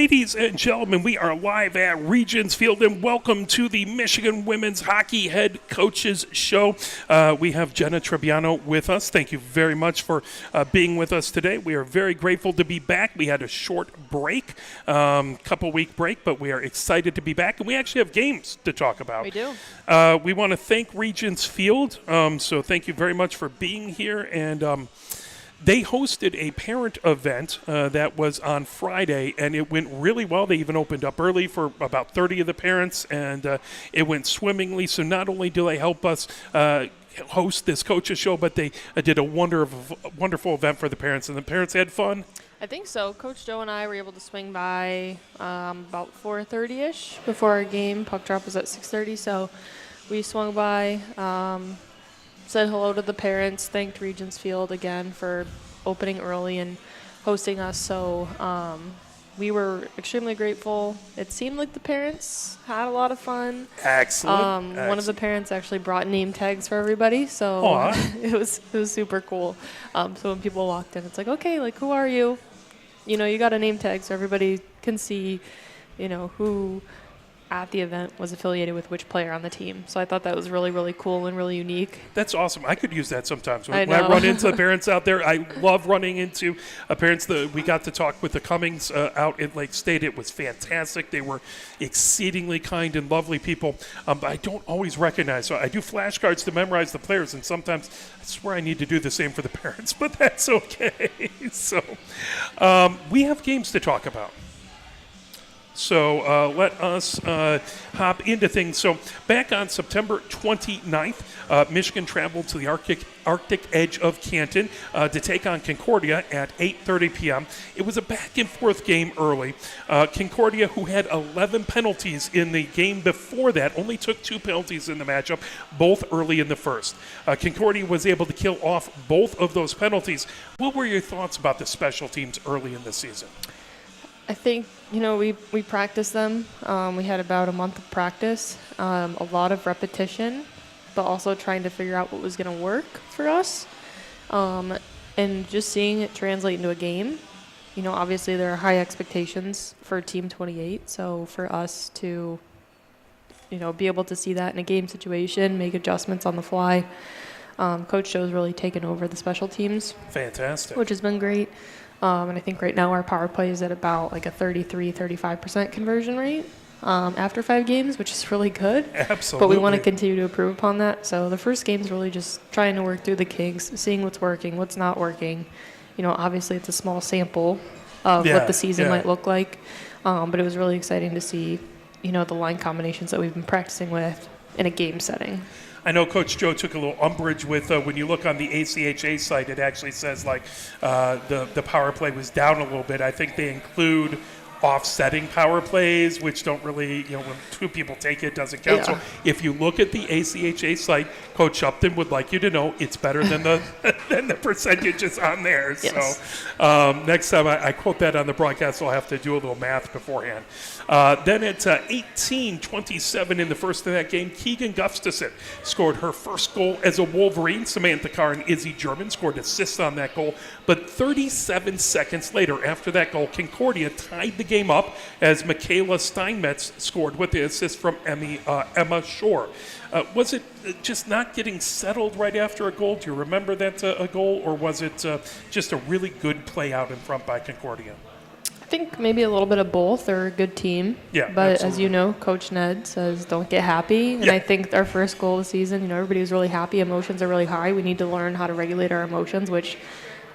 Ladies and gentlemen, we are live at Regents Field, and welcome to the Michigan Women's Hockey Head Coaches Show. We have Jenna Trebbiano with us. Thank you very much for being with us today. We are very grateful to be back. We had a short break, couple-week break, but we are excited to be back, and we actually have games to talk about. We do. We want to thank Regents Field, so thank you very much for being here, and they hosted a parent event that was on Friday, and it went really well. They even opened up early for about 30 of the parents, and it went swimmingly. So not only do they help us host this coaches show, but they did a wonderful event for the parents, and the parents had fun. I think so. Coach Joe and I were able to swing by about 4:30ish before our game. Puck drop was at 6:30, so we swung by. Said hello to the parents, thanked Regents Field again for opening early and hosting us. So we were extremely grateful. It seemed like the parents had a lot of fun. Excellent. One of the parents actually brought name tags for everybody, so it was super cool. So when people walked in, it's like, okay, like, who are you? You know, you got a name tag so everybody can see, you know, who at the event was affiliated with which player on the team. So I thought that was really, really cool and really unique. That's awesome. I could use that sometimes. I When I know. run into the parents out there, I love running into parents. We got to talk with the Cummings out at Lake State. It was fantastic. They were exceedingly kind and lovely people, but I don't always recognize. So I do flashcards to memorize the players, and sometimes I swear I need to do the same for the parents, but that's okay. So we have games to talk about. So let us hop into things. So back on September 29th, Michigan traveled to the Arctic edge of Canton to take on Concordia at 8:30 p.m. It was a back-and-forth game early. Concordia, who had 11 penalties in the game before that, only took 2 penalties in the matchup, both early in the first. Concordia was able to kill off both of those penalties. What were your thoughts about the special teams early in the season? I think, you know, we practiced them. We had about a month of practice, a lot of repetition, but also trying to figure out what was going to work for us. And just seeing it translate into a game. You know, obviously there are high expectations for Team 28, so for us to, you know, be able to see that in a game situation, make adjustments on the fly. Coach Joe's really taken over the special teams. Fantastic. Which has been great. And I think right now our power play is at about like a 35% conversion rate after 5 games, which is really good. Absolutely. But we want to continue to improve upon that. So the first game is really just trying to work through the kinks, seeing what's working, what's not working. You know, obviously it's a small sample of what the season might look like. But it was really exciting to see, you know, the line combinations that we've been practicing with in a game setting. I know Coach Joe took a little umbrage with when you look on the ACHA site, it actually says like the power play was down a little bit. I think they include offsetting power plays, which don't really, you know, when 2 people take it, doesn't count. Yeah. So if you look at the ACHA site, Coach Upton would like you to know it's better than the than the percentages on there. Yes. So next time I quote that on the broadcast, I'll have to do a little math beforehand. Then at 18-27 in the first of that game, Keegan Gustafson scored her first goal as a Wolverine. Samantha Carr and Izzy German scored assists on that goal. But 37 seconds later, after that goal, Concordia tied the game up as Michaela Steinmetz scored with the assist from Emma Shore. Was it just not getting settled right after a goal? Do you remember that a goal, or was it just a really good play out in front by Concordia? I think maybe a little bit of both. They're a good team. Yeah, but absolutely. as you know, Coach Ned says don't get happy. And Yeah. I think our first goal of the season, you know, everybody was really happy. Emotions are really high. We need to learn how to regulate our emotions, which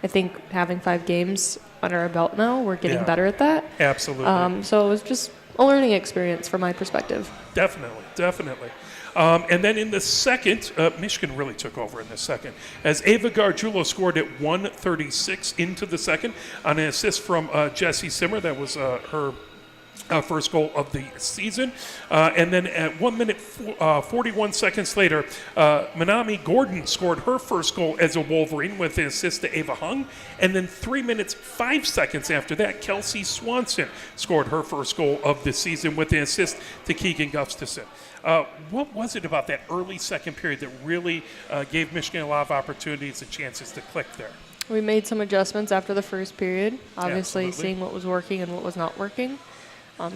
I think having 5 games under our belt now, we're getting better at that. Absolutely. So it was just a learning experience from my perspective. Definitely. And then in the second, Michigan really took over in the second, as Ava Gargiulo scored at 1:36 into the second on an assist from Jessie Simmer. That was her first goal of the season. And then at 1 minute 41 seconds later, Manami Gordon scored her first goal as a Wolverine with an assist to Ava Hung. And then 3 minutes 5 seconds after that, Kelsey Swanson scored her first goal of the season with an assist to Keegan Gustafson. What was it about that early second period that really gave Michigan a lot of opportunities and chances to click there? We made some adjustments after the first period, obviously Absolutely. seeing what was working and what was not working.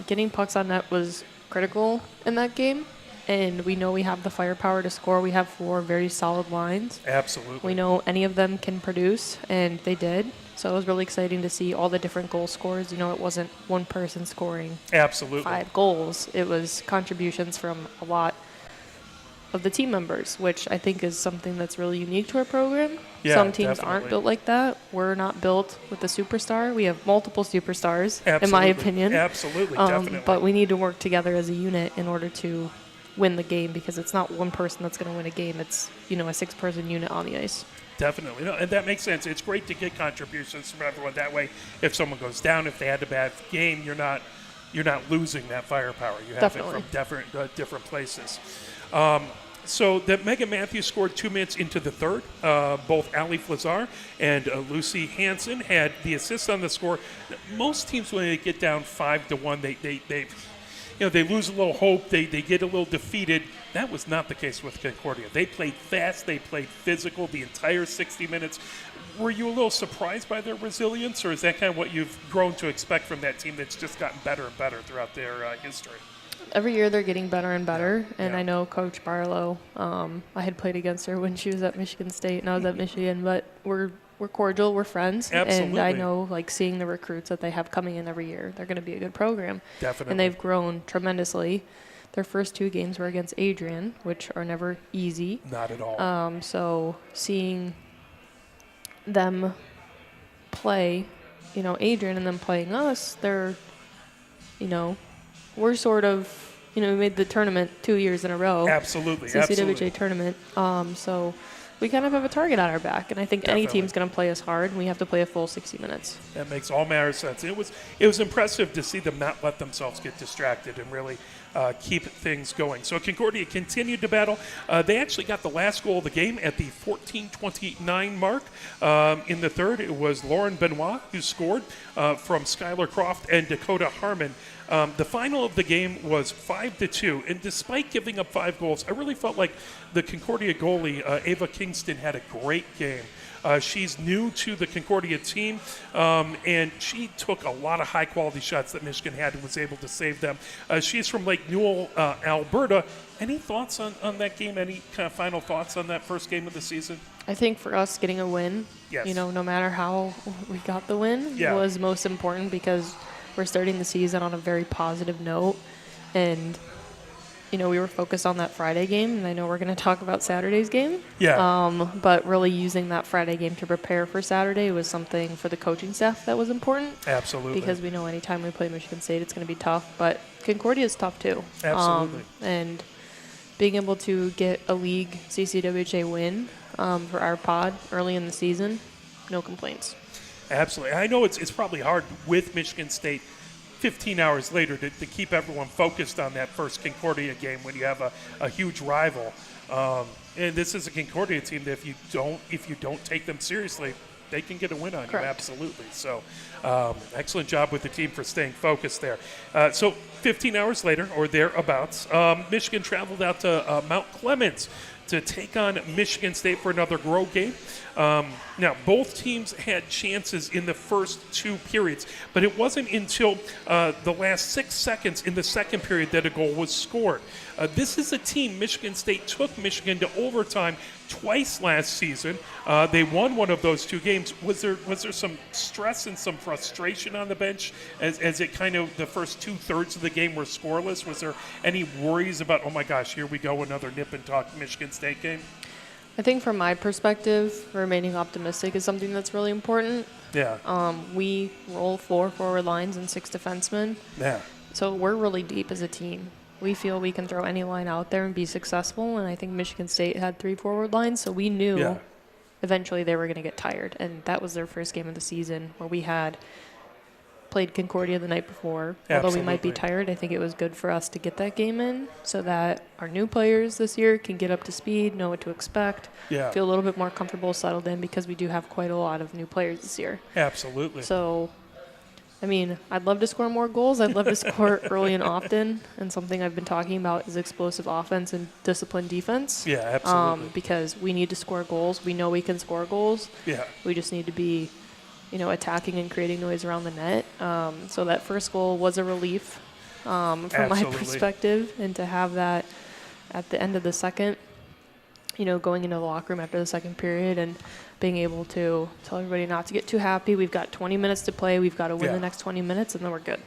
Getting pucks on net was critical in that game, and we know we have the firepower to score. We have 4 very solid lines. Absolutely. We know any of them can produce, and they did. So it was really exciting to see all the different goal scorers. You know, it wasn't one person scoring Absolutely. 5 goals. It was contributions from a lot of the team members, which I think is something that's really unique to our program. Yeah, Some teams definitely. aren't built like that. We're not built with a superstar. We have multiple superstars, Absolutely. in my opinion. Absolutely, definitely. But we need to work together as a unit in order to win the game, because it's not one person that's going to win a game. It's, a 6-person unit on the ice. Definitely. No, and that makes sense. It's great to get contributions from everyone. That way, if someone goes down, if they had a bad game, you're not losing that firepower. You have Definitely. it from different places. So the Megan Matthews scored 2 minutes into the third. Both Ali Flazar and Lucy Hansen had the assist on the score. Most teams, when they get down 5-1, they lose a little hope. They get a little defeated. That was not the case with Concordia. They played fast. They played physical the entire 60 minutes. Were you a little surprised by their resilience, or is that kind of what you've grown to expect from that team that's just gotten better and better throughout their history? Every year they're getting better and better, and Yeah. I know Coach Barlow, I had played against her when she was at Michigan State and I was at Michigan, but we're cordial, we're friends, Absolutely. and I know, seeing the recruits that they have coming in every year, they're going to be a good program. Definitely. And they've grown tremendously. Their first 2 games were against Adrian, which are never easy. Not at all. So seeing them play, Adrian, and them playing us, they're, we're sort of, we made the tournament 2 years in a row. Absolutely. CCWJ Absolutely. tournament. So we kind of have a target on our back, and I think any Definitely. team's going to play us hard, and we have to play a full 60 minutes. That makes all manner of sense. It was impressive to see them not let themselves get distracted and really keep things going. So Concordia continued to battle. They actually got the last goal of the game at the 14:29 mark. In the third, it was Lauren Benoit who scored from Skylar Croft and Dakota Harmon. The final of the game was 5-2, and despite giving up 5 goals, I really felt like the Concordia goalie, Ava Kingston, had a great game. She's new to the Concordia team, and she took a lot of high-quality shots that Michigan had and was able to save them. She's from Lake Newell, Alberta. Any thoughts on that game? Any kind of final thoughts on that first game of the season? I think for us, getting a win, Yes. no matter how we got the win, Yeah. was most important, because we're starting the season on a very positive note, and we were focused on that Friday game, and I know we're going to talk about Saturday's game. Yeah. But really using that Friday game to prepare for Saturday was something for the coaching staff that was important, Absolutely. because we know anytime we play Michigan State, it's going to be tough. But Concordia is tough too. Absolutely. And being able to get a league CCWJ win for our pod early in the season, no complaints. Absolutely. I know it's probably hard with Michigan State 15 hours later to keep everyone focused on that first Concordia game when you have a huge rival. And this is a Concordia team that if you don't take them seriously, they can get a win on Correct. you. Absolutely. So excellent job with the team for staying focused there. So 15 hours later, or thereabouts, Michigan traveled out to Mount Clemens to take on Michigan State for another Grow game. Now, both teams had chances in the first 2 periods, but it wasn't until the last 6 seconds in the second period that a goal was scored. This is a team, Michigan State took Michigan to overtime twice last season. They won one of those 2 games. Was there some stress and some frustration on the bench as it kind of the first 2/3 of the game were scoreless? Was there any worries about, oh my gosh, here we go, another nip and tuck Michigan State game? I think from my perspective, remaining optimistic is something that's really important. Yeah. We roll 4 forward lines and 6 defensemen, Yeah. so we're really deep as a team. We feel we can throw any line out there and be successful, and I think Michigan State had 3 forward lines, so we knew Yeah. eventually they were going to get tired, and that was their first game of the season, where we had played Concordia the night before. Although we might be Absolutely. tired, I think it was good for us to get that game in so that our new players this year can get up to speed, know what to expect, Yeah. feel a little bit more comfortable, settled in, because we do have quite a lot of new players this year. Absolutely. So, I'd love to score more goals. I'd love to score early and often, and something I've been talking about is explosive offense and disciplined defense. Yeah, absolutely. Because we need to score goals. We know we can score goals. Yeah. We just need to be, attacking and creating noise around the net. So that first goal was a relief from my Absolutely. perspective, and to have that at the end of the second, going into the locker room after the second period and being able to tell everybody not to get too happy. We've got 20 minutes to play. We've got to win Yeah. the next 20 minutes, and then we're good.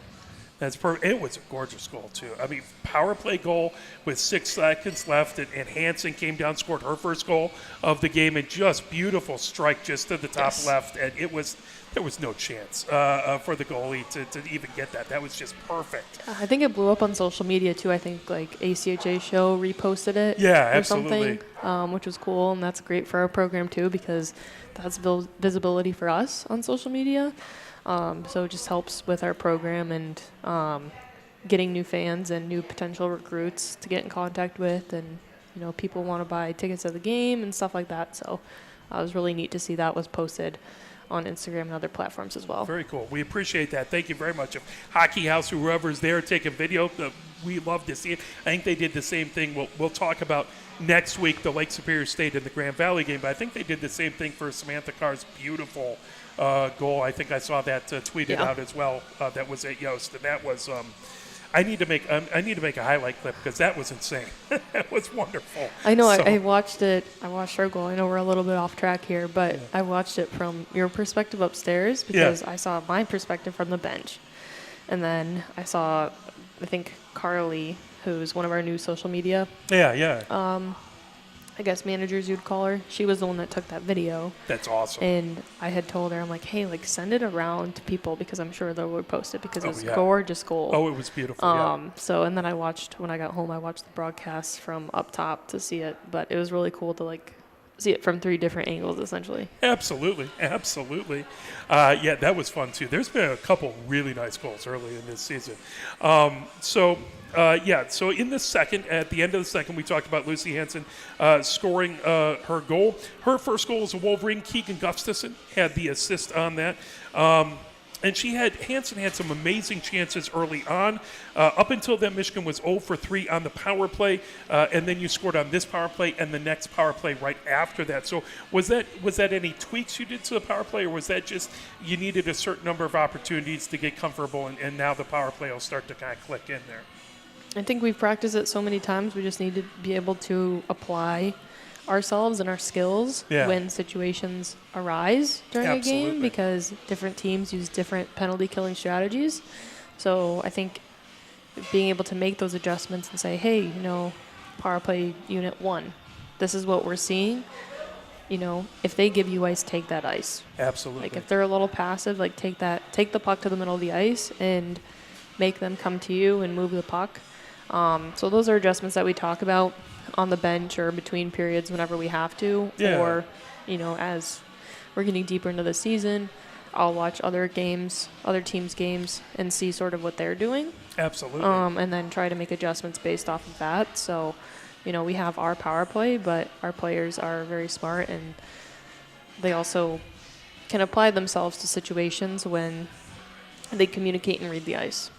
That's perfect. It was a gorgeous goal, too. I mean, power play goal with 6 seconds left, and Hansen came down, scored her first goal of the game, and just beautiful strike just to the top Yes. left. And there was no chance for the goalie to even get that. That was just perfect. I think it blew up on social media, too. I think, ACHA Show reposted it Yeah, or absolutely. something, which was cool, and that's great for our program, too, because that's visibility for us on social media. So it just helps with our program and getting new fans and new potential recruits to get in contact with, and people want to buy tickets to the game and stuff like that. So it was really neat to see that was posted on Instagram and other platforms as well. Very cool. We appreciate that. Thank you very much. If Hockey House, whoever's there taking video, we love to see it. I think they did the same thing. We'll talk about next week the Lake Superior State and the Grand Valley game, but I think they did the same thing for Samantha Carr's beautiful goal. I think I saw that tweeted out as well. That was at Yost, and that was. I need to make a highlight clip because that was insane. That was wonderful. I know. So, I watched it. I watched our goal. I know we're a little bit off track here, but I watched it from your perspective upstairs because I saw my perspective from the bench, and then I saw, I think Carly, who's one of our new social media, I guess managers you'd call her. She was the one that took that video. That's awesome. And I had told her, I'm like, hey, send it around to people because I'm sure they would post it because it was a gorgeous goal. Oh, it was beautiful. So, and then when I got home, I watched the broadcast from up top to see it, but it was really cool to see it from 3 different angles essentially. Absolutely. Yeah, that was fun too. There's been a couple really nice goals early in this season. So in the second, at the end of the second, we talked about Lucy Hansen scoring her goal. Her first goal was a Wolverine. Keegan Gustafson had the assist on that. And Hansen had some amazing chances early on. Up until then, Michigan was 0 for 3 on the power play, and then you scored on this power play and the next power play right after that. So was that any tweaks you did to the power play, or was that just you needed a certain number of opportunities to get comfortable, and now the power play will start to kind of click in there? I think we've practiced it so many times. We just need to be able to apply ourselves and our skills when situations arise during a game, because different teams use different penalty killing strategies. So I think being able to make those adjustments and say, hey, power play unit 1, this is what we're seeing. If they give you ice, take that ice. Absolutely. If they're a little passive, take the puck to the middle of the ice and make them come to you and move the puck. So those are adjustments that we talk about on the bench or between periods whenever we have to. Or, as we're getting deeper into the season, I'll watch other teams' games and see sort of what they're doing. Absolutely. And then try to make adjustments based off of that. So, we have our power play, but our players are very smart, and they also can apply themselves to situations when they communicate and read the ice.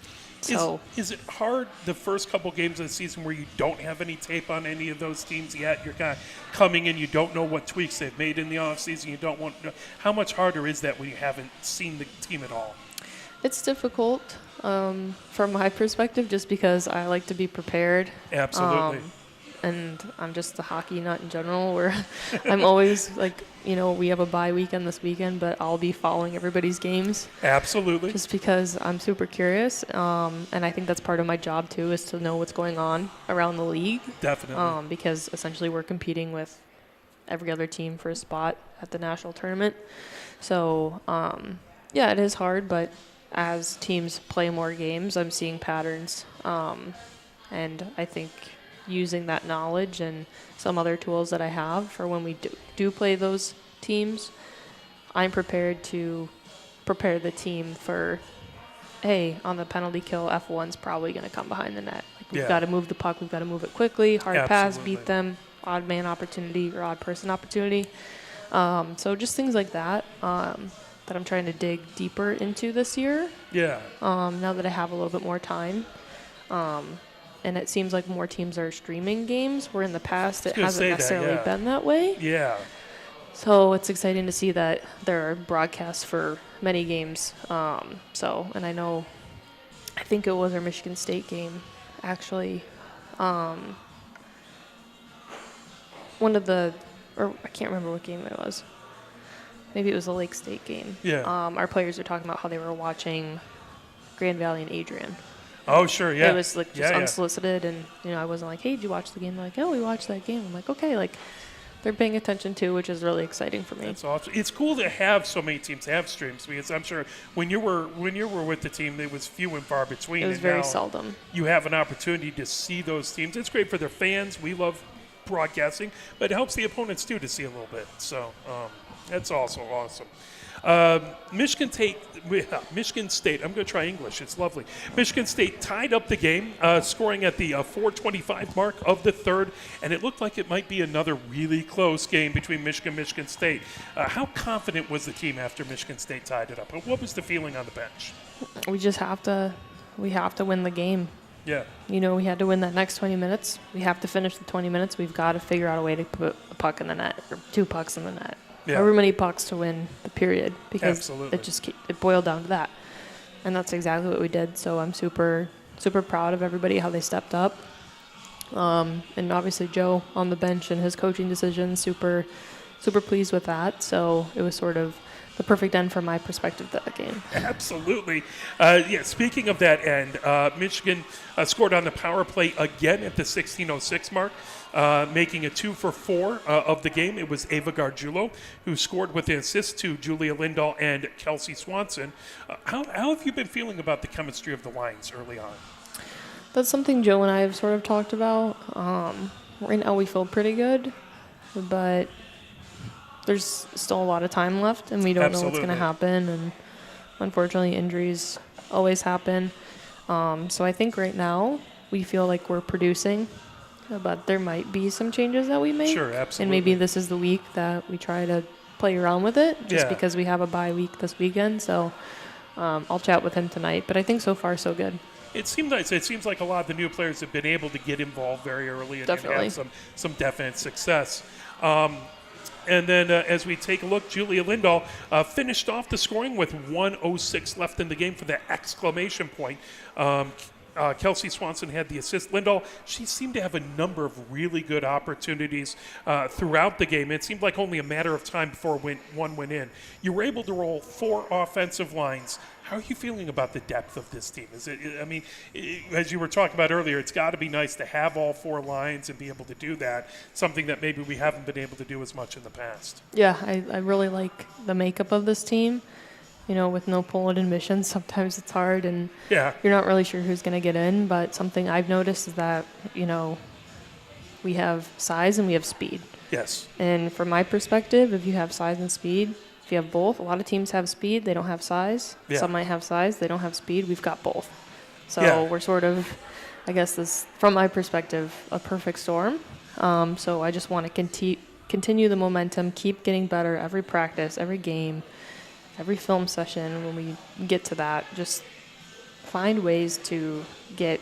So is it hard the first couple games of the season where you don't have any tape on any of those teams yet? You're kind of coming in, you don't know what tweaks they've made in the offseason. You don't want to know. How much harder is that when you haven't seen the team at all? It's difficult from my perspective, just because I like to be prepared. Absolutely. And I'm just a hockey nut in general, where I'm always we have a bye weekend this weekend, but I'll be following everybody's games. Absolutely. Just because I'm super curious. And I think that's part of my job too, is to know what's going on around the league. Definitely. Because essentially we're competing with every other team for a spot at the national tournament. So, it is hard, but as teams play more games, I'm seeing patterns. And I think using that knowledge and some other tools that I have for when we do play those teams, I'm prepared to prepare the team for, hey, on the penalty kill, F1's probably going to come behind the net. We've got to move the puck. We've got to move it quickly. Hard pass, beat them. Odd man opportunity or odd person opportunity. So just things like that that I'm trying to dig deeper into this year. Yeah. Now that I have a little bit more time. And it seems like more teams are streaming games, where in the past it hasn't necessarily been that way. Yeah. So it's exciting to see that there are broadcasts for many games. And I know I think it was our Michigan State game, actually. One of the, or I can't remember what game it was. Maybe it was the Lake State game. Yeah. Our players were talking about how they were watching Grand Valley and Adrian. Oh, sure, yeah. It was like just unsolicited, and I wasn't like, "Hey, did you watch the game?" They're like, "Oh, we watched that game." I'm like, "Okay," like they're paying attention too, which is really exciting for me. That's awesome. It's cool to have so many teams have streams, because I'm sure when you were with the team, it was few and far between. It was and very now seldom. You have an opportunity to see those teams. It's great for their fans. We love broadcasting, but it helps the opponents too to see a little bit. So that's also awesome. Michigan State, I'm going to try English. It's lovely. Michigan State tied up the game, scoring at the 4:25 mark of the third, and it looked like it might be another really close game between Michigan and Michigan State. How confident was the team after Michigan State tied it up? What was the feeling on the bench? We just have to win the game. Yeah. We had to win that next 20 minutes. We have to finish the 20 minutes. We've got to figure out a way to put a puck in the net, or 2 pucks in the net. Yeah. However many pucks to win the period, because Absolutely. it boiled down to that. And that's exactly what we did. So I'm super, super proud of everybody, how they stepped up. And obviously Joe on the bench and his coaching decisions, super, super pleased with that. So it was sort of the perfect end from my perspective to that game. Absolutely. Speaking of that end, Michigan scored on the power play again at the 16:06 mark, making it 2 for 4 of the game. It was Ava Gargiulo who scored with the assist to Julia Lindahl and Kelsey Swanson. How have you been feeling about the chemistry of the lines early on? That's something Joe and I have sort of talked about. Right now we feel pretty good, but there's still a lot of time left, and we don't know what's going to happen. And unfortunately, injuries always happen. So I think right now we feel like we're producing, but there might be some changes that we make. Sure, absolutely. And maybe this is the week that we try to play around with it, just because we have a bye week this weekend. So I'll chat with him tonight. But I think so far so good. It seems like a lot of the new players have been able to get involved very early and have some definite success. And then as we take a look, Julia Lindahl finished off the scoring with 1:06 left in the game for the exclamation point. Kelsey Swanson had the assist. Lindahl, she seemed to have a number of really good opportunities throughout the game. It seemed like only a matter of time before one went in. You were able to roll 4 offensive lines. How are you feeling about the depth of this team? As you were talking about earlier, it's got to be nice to have all 4 lines and be able to do that, something that maybe we haven't been able to do as much in the past. Yeah, I really like the makeup of this team. With no Poland admissions, sometimes it's hard, and you're not really sure who's going to get in. But something I've noticed is that, we have size and we have speed. Yes. And from my perspective, if you have size and speed, if you have both, a lot of teams have speed, they don't have size. Yeah. Some might have size, they don't have speed. We've got both. So we're sort of, I guess this, from my perspective, a perfect storm. So I just want to continue the momentum, keep getting better every practice, every game, every film session. When we get to that, just find ways to get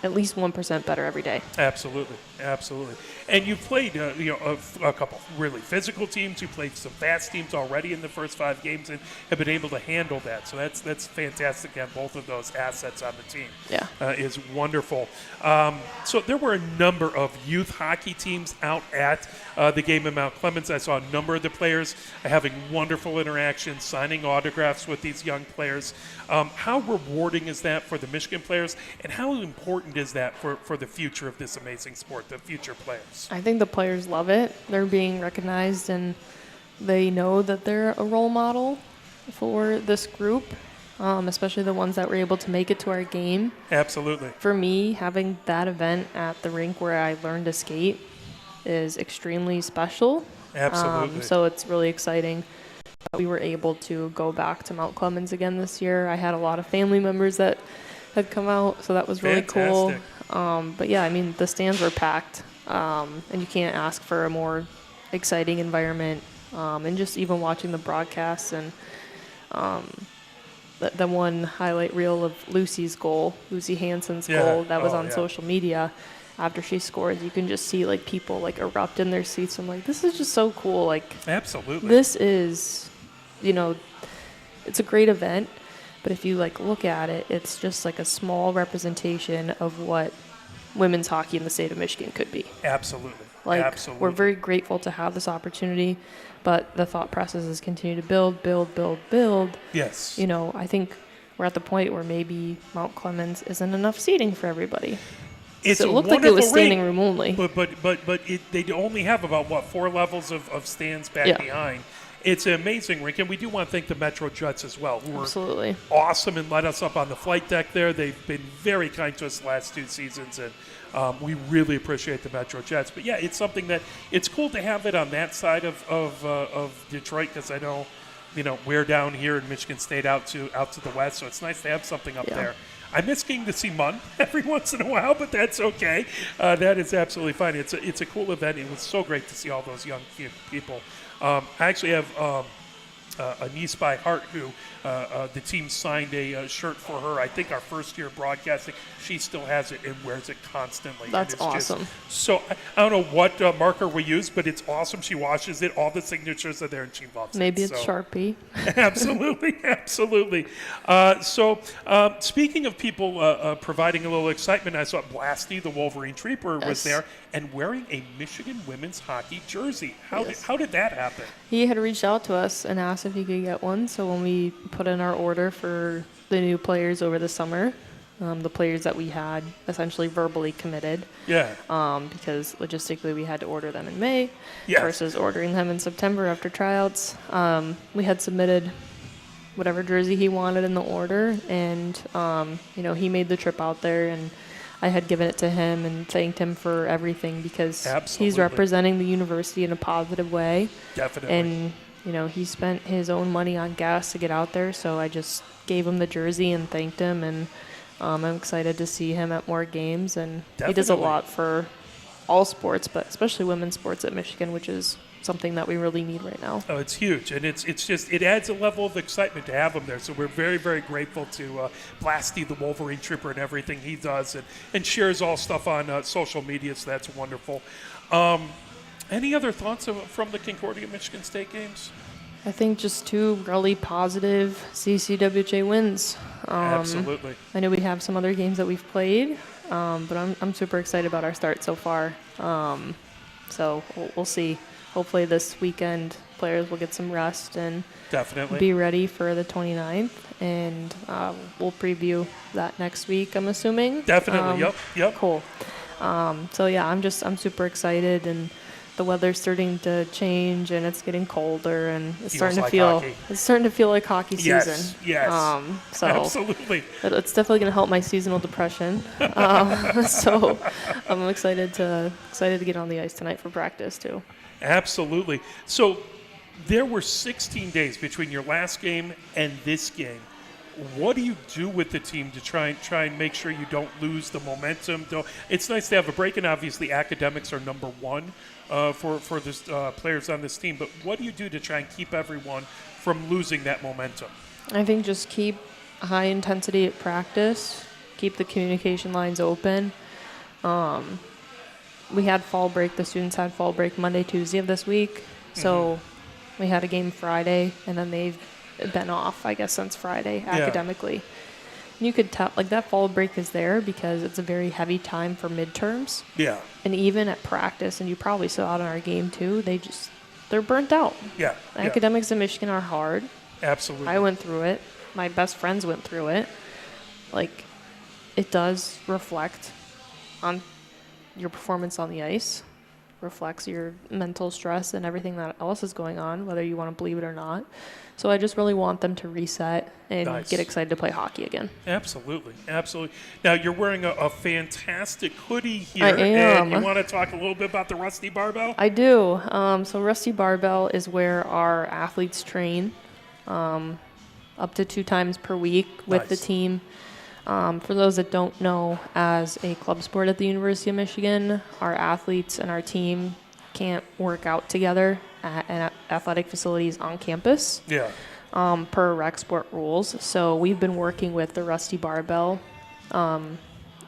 at least 1% better every day. Absolutely. And you've played a couple really physical teams. You played some fast teams already in the first 5 games and have been able to handle that. So that's fantastic to have both of those assets on the team. Yeah. Is wonderful. So there were a number of youth hockey teams out at the game in Mount Clemens. I saw a number of the players having wonderful interactions, signing autographs with these young players. How rewarding is that for the Michigan players, and how important is that for the future of this amazing sport, the future players? I think the players love it. They're being recognized, and they know that they're a role model for this group, especially the ones that were able to make it to our game. Absolutely. For me, having that event at the rink where I learned to skate is extremely special. Absolutely. So it's really exciting that we were able to go back to Mount Clemens again this year. I had a lot of family members that had come out, so that was really cool. But yeah, the stands were packed, and you can't ask for a more exciting environment. And just even watching the broadcasts and the one highlight reel of Lucy Hansen's goal that was on social media after she scored, you can just see people erupt in their seats. I'm like, this is just so cool. Absolutely. This is, it's a great event. But if you like look at it, it's just like a small representation of what women's hockey in the state of Michigan could be. Absolutely. Like, Absolutely. we're very grateful to have this opportunity, but the thought processes continue to build. Yes. You know, I think we're at the point where maybe Mount Clemens isn't enough seating for everybody. It's So it a looked like it was wonderful standing rink, room only. But they only have about, 4 levels of stands back Yeah. behind. It's an amazing rink, and we do want to thank the Metro Jets as well, who were Absolutely. awesome and let us up on the flight deck there. They've been very kind to us the last 2 seasons, and we really appreciate the Metro Jets. But yeah, it's something that it's cool to have it on that side of Detroit, because I know, we're down here in Michigan State out to the west, so it's nice to have something up there. I miss getting to see Munn every once in a while, but that's okay. That is absolutely fine. It's a cool event. It was so great to see all those young people. I actually have a niece by heart who the team signed a shirt for her. I think our first year broadcasting, she still has it and wears it constantly. That's and it's awesome. So I don't know what marker we use, but it's awesome. She washes it. All the signatures are there, and she loves Maybe it. it's Sharpie. Absolutely. So speaking of people providing a little excitement, I saw Blasty, the Wolverine Trooper, was there and wearing a Michigan women's hockey jersey. How did that happen? He had reached out to us and asked if he could get one. So when we put in our order for the new players over the summer, the players that we had essentially verbally committed, because logistically we had to order them in May versus ordering them in September after tryouts. We had submitted whatever jersey he wanted in the order, and he made the trip out there, and I had given it to him and thanked him for everything, because he's representing the university in a positive way. Definitely. And he spent his own money on gas to get out there, so I just gave him the jersey and thanked him, and I'm excited to see him at more games. And he does a lot for all sports, but especially women's sports at Michigan, which is something that we really need right now. Oh, it's huge, and it's just it adds a level of excitement to have him there. So we're very, very grateful to Blasty, the Wolverine Trooper, and everything he does, and shares all stuff on social media. So that's wonderful. Any other thoughts from the Concordia Michigan State games? I think just 2 really positive CCWJ wins. Absolutely. I know we have some other games that we've played, but I'm super excited about our start so far. So we'll see. Hopefully this weekend players will get some rest and be ready for the 29th, and we'll preview that next week, I'm assuming. Definitely. Yep. Cool. So yeah, I'm super excited, and the weather's starting to change, and it's getting colder, and it's starting to feel like hockey season. Yes. So absolutely. It's definitely going to help my seasonal depression. So I'm excited to get on the ice tonight for practice too. Absolutely. So there were 16 days between your last game and this game. What do you do with the team to try and make sure you don't lose the momentum? It's nice to have a break, and obviously academics are number one for the players on this team. But what do you do to try and keep everyone from losing that momentum? I think just keep high intensity at practice, keep the communication lines open. We had fall break. The students had fall break Monday, Tuesday of this week. So we had a game Friday, and then they've been off, I guess, since Friday academically. And you could tell, like, that fall break is there because it's a very heavy time for midterms. Yeah. And even at practice, and you probably saw it in our game too, they're burnt out. Yeah. Academics in Michigan are hard. Absolutely. I went through it. My best friends went through it. Like, it does reflect on your performance on the ice, reflects your mental stress and everything that else is going on, whether you want to believe it or not. So I just really want them to reset and get excited to play hockey again. Absolutely. Now, you're wearing a fantastic hoodie here. I am. And you want to talk a little bit about the Rusty Barbell? I do. So Rusty Barbell is where our athletes train up to 2 times per week with the team. For those that don't know, as a club sport at the University of Michigan, our athletes and our team can't work out together at athletic facilities on campus per rec sport rules. So we've been working with the Rusty Barbell.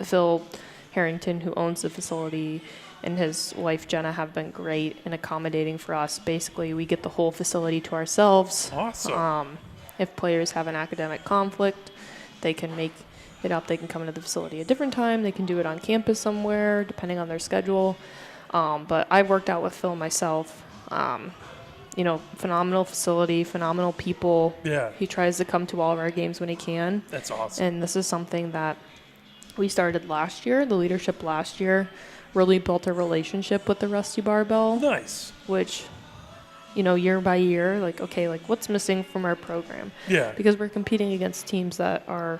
Phil Harrington, who owns the facility, and his wife Jenna have been great in accommodating for us. Basically, we get the whole facility to ourselves. Awesome. If players have an academic conflict, they can make it up. They can come into the facility at a different time. They can do it on campus somewhere, depending on their schedule. But I've worked out with Phil myself. Phenomenal facility, phenomenal people. Yeah. He tries to come to all of our games when he can. That's awesome. And this is something that we started last year. The leadership last year really built a relationship with the Rusty Barbell. Nice. Which, year by year, what's missing from our program? Yeah. Because we're competing against teams that are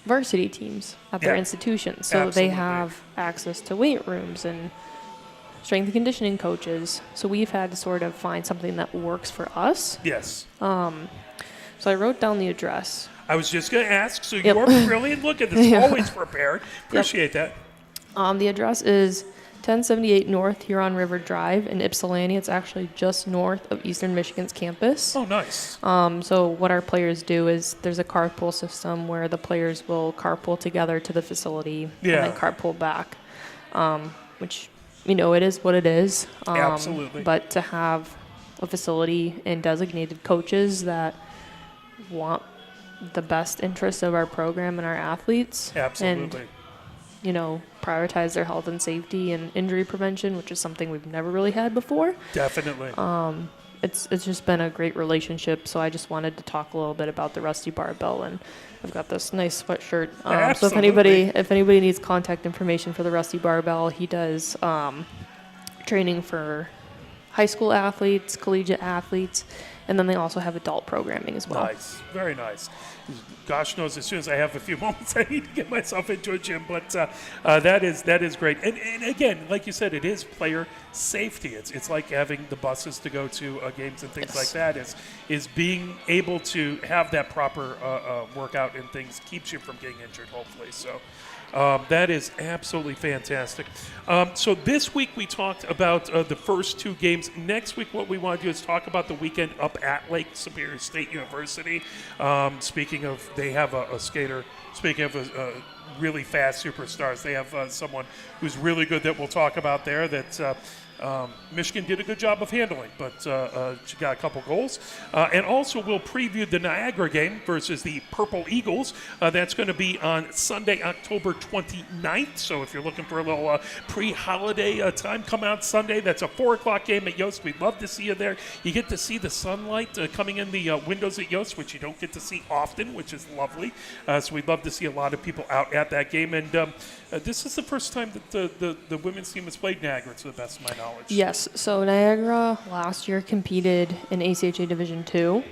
varsity teams at their institutions. So Absolutely. they have access to weight rooms and strength and conditioning coaches. So we've had to sort of find something that works for us. Yes. So I wrote down the address. I was just going to ask, so Yep. you're brilliant. Look at this, always prepared. Appreciate that. The address is 1078 North Huron River Drive in Ypsilanti. It's actually just north of Eastern Michigan's campus. Oh, nice. So what our players do is there's a carpool system where the players will carpool together to the facility and then carpool back, which, it is what it is. Absolutely. But to have a facility and designated coaches that want the best interests of our program and our athletes. Absolutely. And, prioritize their health and safety and injury prevention, which is something we've never really had before. Definitely. It's just been a great relationship. So I just wanted to talk a little bit about the Rusty Barbell, and I've got this nice sweatshirt. So if anybody needs contact information for the Rusty Barbell, he does training for high school athletes, collegiate athletes, and then they also have adult programming as well. Nice. Very nice. Gosh knows, as soon as I have a few moments, I need to get myself into a gym. But that is great. And again, like you said, it is player safety. It's like having the buses to go to games and things like that. Is being able to have that proper workout and things keeps you from getting injured, hopefully. So that is absolutely fantastic. So this week we talked about the first two games. Next week what we want to do is talk about the weekend up at Lake Superior State University. Speaking of, they have a skater. Speaking of really fast superstars, they have someone who's really good that we'll talk about there that Michigan did a good job of handling, but she got a couple goals. And also we'll preview the Niagara game versus the Purple Eagles. That's going to be on Sunday, October 29th. So if you're looking for a little pre-holiday time, come out Sunday. That's a 4 o'clock game at Yost. We'd love to see you there. You get to see the sunlight coming in the windows at Yost, which you don't get to see often, which is lovely. So we'd love to see a lot of people out at that game. And this is the first time that the women's team has played Niagara, to the best of my knowledge. Yes. So Niagara last year competed in ACHA Division II,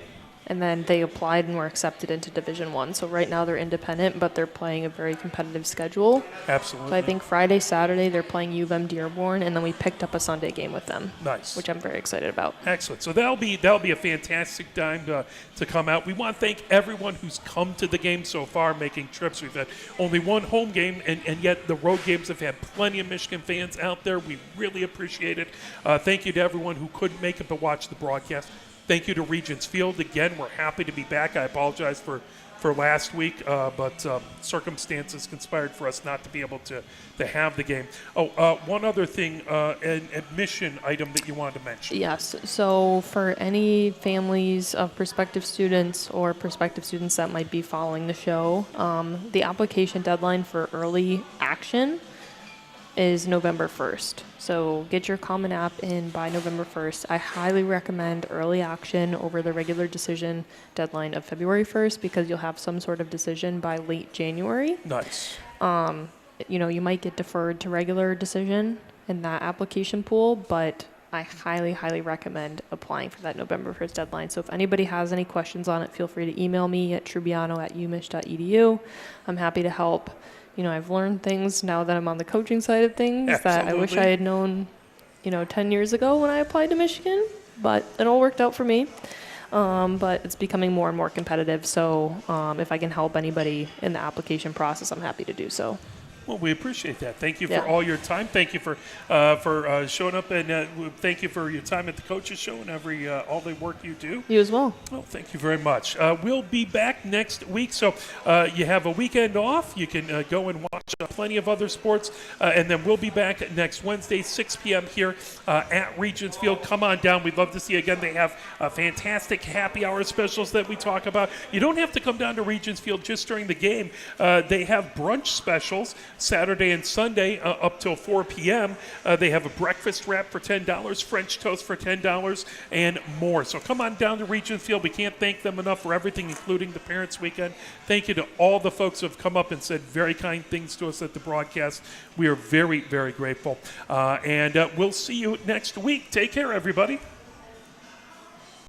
and then they applied and were accepted into Division I. So right now they're independent, but they're playing a very competitive schedule. Absolutely. So I think Friday, Saturday they're playing U of M Dearborn, and then we picked up a Sunday game with them. Nice. Which I'm very excited about. Excellent. So that'll be a fantastic time to come out. We want to thank everyone who's come to the game so far, making trips. We've had only one home game, and yet the road games have had plenty of Michigan fans out there. We really appreciate it. Thank you to everyone who couldn't make it but watch the broadcast. Thank you to Regents Field. Again, we're happy to be back. I apologize for last week, but circumstances conspired for us not to be able to have the game. One other thing, an admission item that you wanted to mention. Yes. So for any families of prospective students or prospective students that might be following the show, the application deadline for early action is November 1st. So get your Common App in by November 1st. I highly recommend early action over the regular decision deadline of February 1st because you'll have some sort of decision by late January. Nice. You might get deferred to regular decision in that application pool, but I highly, highly recommend applying for that November 1st deadline. So if anybody has any questions on it, feel free to email me at trubiano@umich.edu. I'm happy to help. I've learned things now that I'm on the coaching side of things that I wish I had known, 10 years ago when I applied to Michigan, but it all worked out for me. But it's becoming more and more competitive. So if I can help anybody in the application process, I'm happy to do so. Well, we appreciate that. Thank you Yeah. for all your time. Thank you for showing up, and thank you for your time at the Coaches Show and all the work you do. You as well. Well, thank you very much. We'll be back next week, so you have a weekend off. You can go and watch plenty of other sports, and then we'll be back next Wednesday, 6 p.m. here at Regents Field. Come on down. We'd love to see you again. They have fantastic happy hour specials that we talk about. You don't have to come down to Regents Field just during the game. They have brunch specials Saturday and Sunday up till 4 p.m. They have a breakfast wrap for $10, French toast for $10, and more. So come on down to Regents Field. We can't thank them enough for everything, including the Parents Weekend. Thank you to all the folks who have come up and said very kind things to us at the broadcast. We are very, very grateful. And we'll see you next week. Take care, everybody.